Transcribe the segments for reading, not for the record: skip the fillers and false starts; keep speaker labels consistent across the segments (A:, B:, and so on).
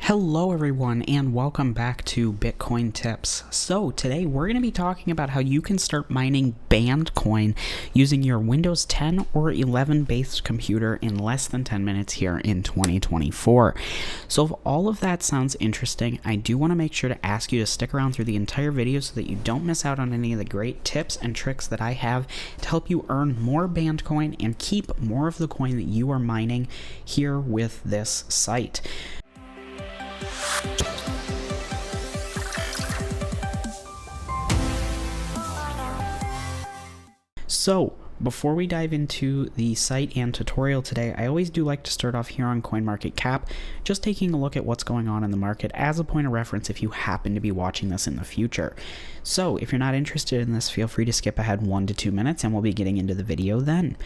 A: Hello everyone and welcome back to Bitcoin Tips. So today we're going to be talking about how you can start mining banned coin using your Windows 10 or 11 based computer in less than 10 minutes here in 2024. So if all of that sounds interesting, I do want to make sure to ask you to stick around through the entire video so that you don't miss out on any of the great tips and tricks that I have to help you earn more banned coin and keep more of the coin that you are mining here with this site. So, before we dive into the site and tutorial today, I always do like to start off here on CoinMarketCap, just taking a look at what's going on in the market as a point of reference if you happen to be watching this in the future. So, if you're not interested in this, feel free to skip ahead 1 to 2 minutes and we'll be getting into the video then.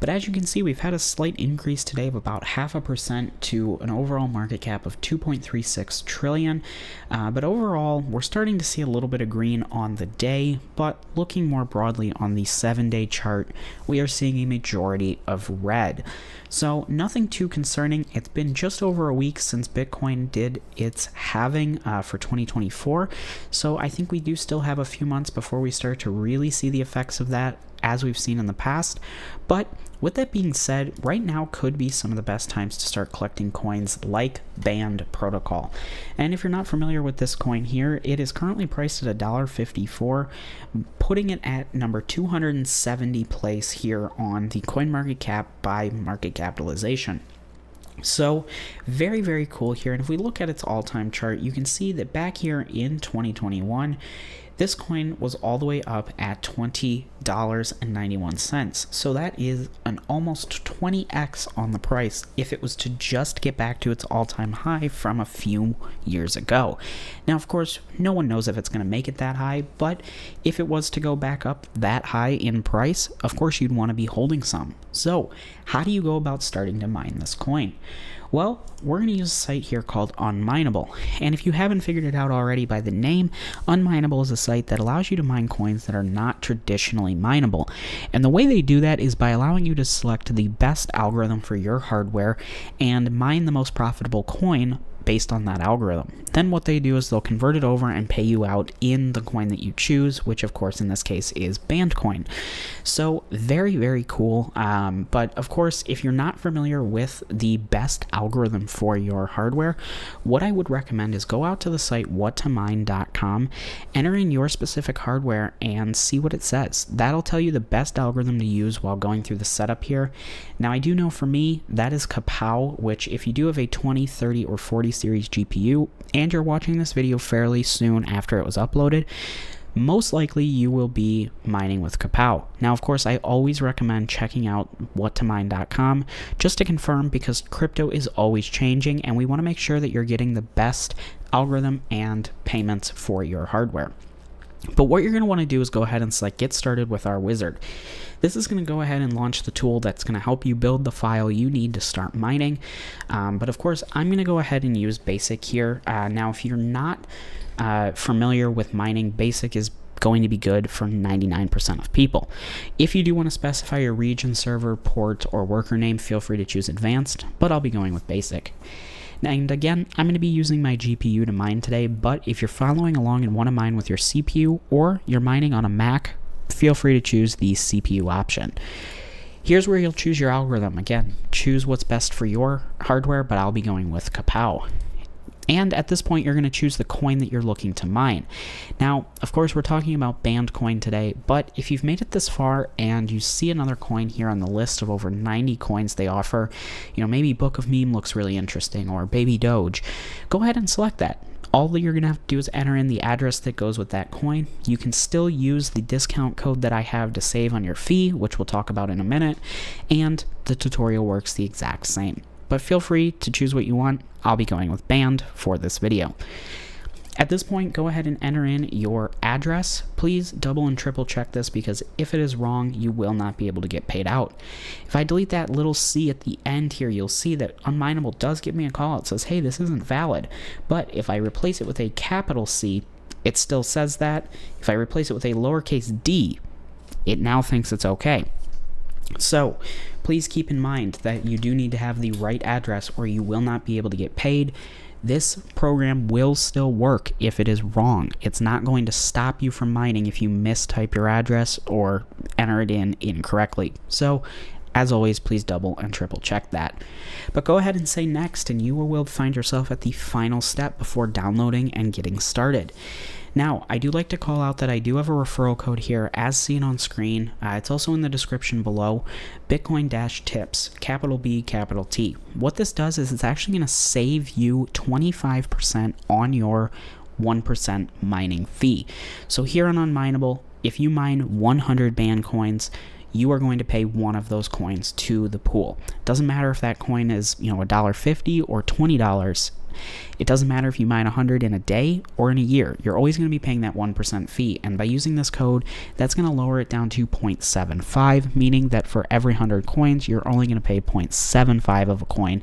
A: But as you can see, we've had a slight increase today of about 0.5% to an overall market cap of 2.36 trillion. But overall, we're starting to see a little bit of green on the day, but looking more broadly on the 7-day chart, we are seeing a majority of red. So nothing too concerning. It's been just over a week since Bitcoin did its halving for 2024. So I think we do still have a few months before we start to really see the effects of that as we've seen in the past. But with that being said, right now could be some of the best times to start collecting coins like Band Protocol. And if you're not familiar with this coin here, it is currently priced at $1.54, putting it at number 270 place here on the CoinMarketCap by market capitalization. So very, very cool here. And if we look at its all-time chart, you can see that back here in 2021, this coin was all the way up at $20.91. So that is an almost 20x on the price if it was to just get back to its all-time high from a few years ago. Now, of course, no one knows if it's going to make it that high, but if it was to go back up that high in price, of course you'd want to be holding some. So how do you go about starting to mine this coin? Well, we're going to use a site here called Unmineable, and if you haven't figured it out already by the name, Unmineable is a site that allows you to mine coins that are not traditionally mineable, and the way they do that is by allowing you to select the best algorithm for your hardware and mine the most profitable coin based on that algorithm. Then what they do is they'll convert it over and pay you out in the coin that you choose, which of course in this case is banned coin. So very, very cool. But of course, if you're not familiar with the best algorithm for your hardware, what I would recommend is go out to the site whattomine.com, enter in your specific hardware and see what it says. That'll tell you the best algorithm to use while going through the setup here. Now I do know for me, that is Kapow, which if you do have a 20, 30, or 40 series GPU and you're watching this video fairly soon after it was uploaded, most likely you will be mining with Kapow. Now, of course, I always recommend checking out whattomine.com just to confirm, because crypto is always changing and we want to make sure that you're getting the best algorithm and payments for your hardware. But what you're going to want to do is go ahead and select Get Started with our wizard. This is going to go ahead and launch the tool that's going to help you build the file you need to start mining. But of course, I'm going to go ahead and use Basic here. Now, if you're not familiar with mining, Basic is going to be good for 99% of people. If you do want to specify your region, server, port, or worker name, feel free to choose Advanced, but I'll be going with Basic. And again, I'm going to be using my GPU to mine today, but if you're following along and want to mine with your CPU or you're mining on a Mac, feel free to choose the CPU option. Here's where you'll choose your algorithm. Again, choose what's best for your hardware, but I'll be going with Kapow. And at this point, you're going to choose the coin that you're looking to mine. Now, of course, we're talking about banned coin today, but if you've made it this far and you see another coin here on the list of over 90 coins they offer, maybe Book of Meme looks really interesting, or Baby Doge, go ahead and select that. All that you're going to have to do is enter in the address that goes with that coin. You can still use the discount code that I have to save on your fee, which we'll talk about in a minute, and the tutorial works the exact same. But feel free to choose what you want. I'll be going with banned for this video. At this point, go ahead and enter in your address. Please double and triple check this, because if it is wrong, you will not be able to get paid out. If I delete that little C at the end here, you'll see that Unmineable does give me a call. It says, hey, this isn't valid. But if I replace it with a capital C, it still says that. If I replace it with a lowercase d, it now thinks it's okay. So please keep in mind that you do need to have the right address or you will not be able to get paid. this program will still work if it is wrong. It's not going to stop you from mining if you mistype your address or enter it in incorrectly. So as always, please double and triple check that. But go ahead and say next, and you will find yourself at the final step before downloading and getting started. Now, I do like to call out that I do have a referral code here as seen on screen. It's also in the description below, Bitcoin-tips, capital B, capital T. What this does is it's actually going to save you 25% on your 1% mining fee. So here on Unmineable, if you mine 100 band coins, you are going to pay one of those coins to the pool. Doesn't matter if that coin is, $1.50 or $20. It doesn't matter if you mine 100 in a day or in a year. You're always going to be paying that 1% fee. And by using this code, that's going to lower it down to 0.75, meaning that for every 100 coins, you're only going to pay 0.75 of a coin,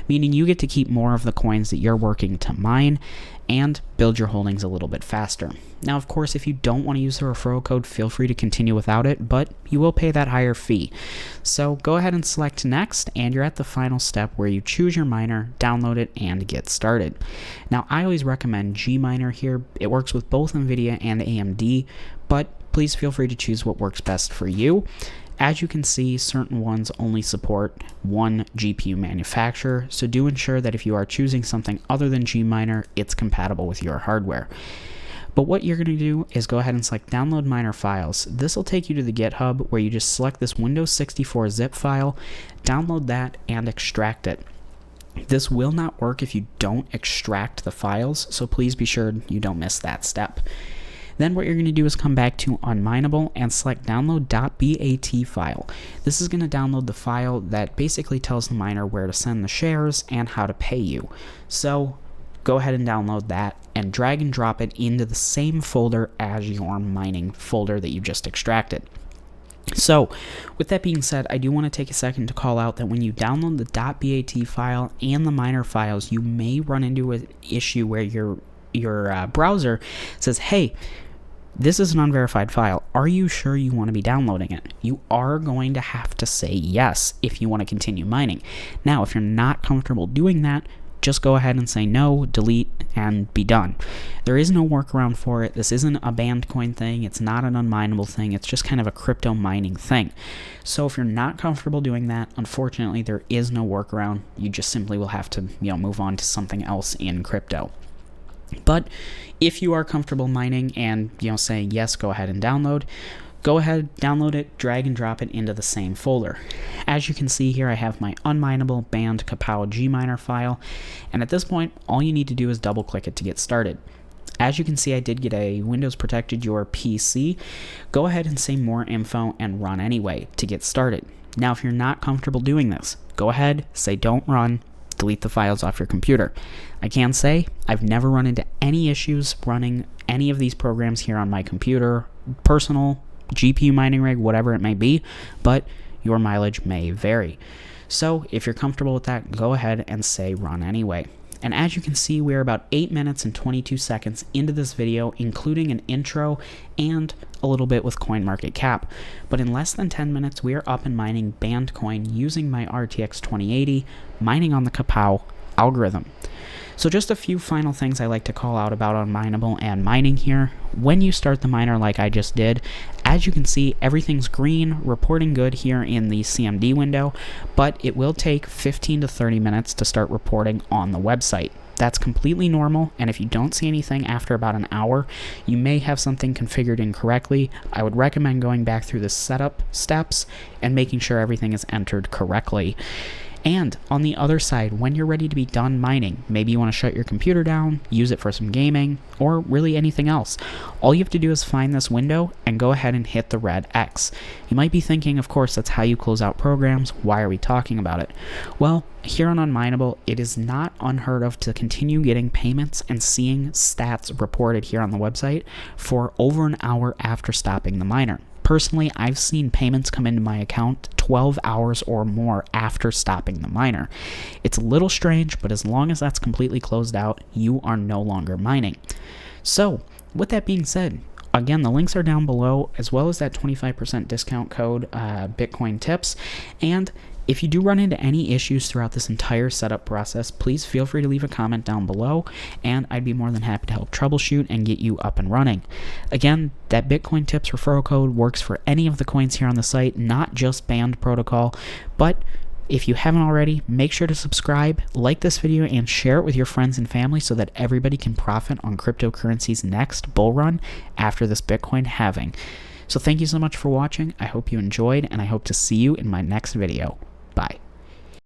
A: meaning you get to keep more of the coins that you're working to mine and build your holdings a little bit faster. Now, of course, if you don't want to use the referral code, feel free to continue without it, but you will pay that higher fee. So go ahead and select next, and you're at the final step where you choose your miner, download it, and get started. Now, I always recommend Gminer here. It works with both NVIDIA and AMD, but please feel free to choose what works best for you. As you can see, certain ones only support one GPU manufacturer, so do ensure that if you are choosing something other than Gminer, it's compatible with your hardware. But what you're going to do is go ahead and select Download Miner Files. This will take you to the GitHub where you just select this Windows 64 zip file, download that, and extract it. This will not work if you don't extract the files, so please be sure you don't miss that step. Then what you're going to do is come back to Unmineable and select download.bat file. This is going to download the file that basically tells the miner where to send the shares and how to pay you. So go ahead and download that and drag and drop it into the same folder as your mining folder that you just extracted. So, with that being said, I do want to take a second to call out that when you download the .bat file and the miner files, you may run into an issue where your browser says, hey, this is an unverified file. Are you sure you want to be downloading it? You are going to have to say yes if you want to continue mining. Now, if you're not comfortable doing that, just go ahead and say no, delete, and be done. There is no workaround for it. This isn't a banned coin thing. It's not an unmineable thing. It's just kind of a crypto mining thing. So if you're not comfortable doing that, unfortunately, there is no workaround. You just simply will have to, move on to something else in crypto. But if you are comfortable mining and, saying yes, go ahead and download, go ahead, download it, drag and drop it into the same folder. As you can see here, I have my unmineable banned Kapow Gminer file, and at this point, all you need to do is double click it to get started. As you can see, I did get a Windows Protected Your PC. Go ahead and say more info and run anyway to get started. Now, if you're not comfortable doing this, go ahead, say don't run, delete the files off your computer. I can say I've never run into any issues running any of these programs here on my computer, personal, GPU mining rig, whatever it may be, but your mileage may vary. So if you're comfortable with that, go ahead and say run anyway. And as you can see, we're about 8 minutes and 22 seconds into this video, including an intro and a little bit with CoinMarketCap. But in less than 10 minutes, we are up and mining banned coin using my RTX 2080, mining on the Kapow algorithm. So just a few final things I like to call out about Unmineable and mining here. When you start the miner like I just did, as you can see, everything's green, reporting good here in the CMD window, but it will take 15 to 30 minutes to start reporting on the website. That's completely normal, and if you don't see anything after about an hour, you may have something configured incorrectly. I would recommend going back through the setup steps and making sure everything is entered correctly. And on the other side, when you're ready to be done mining, maybe you want to shut your computer down, use it for some gaming, or really anything else. All you have to do is find this window and go ahead and hit the red X. You might be thinking, of course, that's how you close out programs. Why are we talking about it? Well, here on Unmineable, it is not unheard of to continue getting payments and seeing stats reported here on the website for over an hour after stopping the miner. Personally, I've seen payments come into my account 12 hours or more after stopping the miner. It's a little strange, but as long as that's completely closed out, you are no longer mining. So, with that being said, again, the links are down below, as well as that 25% discount code, Bitcoin Tips. And If you do run into any issues throughout this entire setup process, please feel free to leave a comment down below, and I'd be more than happy to help troubleshoot and get you up and running. Again, that Bitcoin Tips referral code works for any of the coins here on the site, not just Band Protocol. But if you haven't already, make sure to subscribe, like this video, and share it with your friends and family so that everybody can profit on cryptocurrency's next bull run after this Bitcoin halving. So thank you so much for watching. I hope you enjoyed, and I hope to see you in my next video.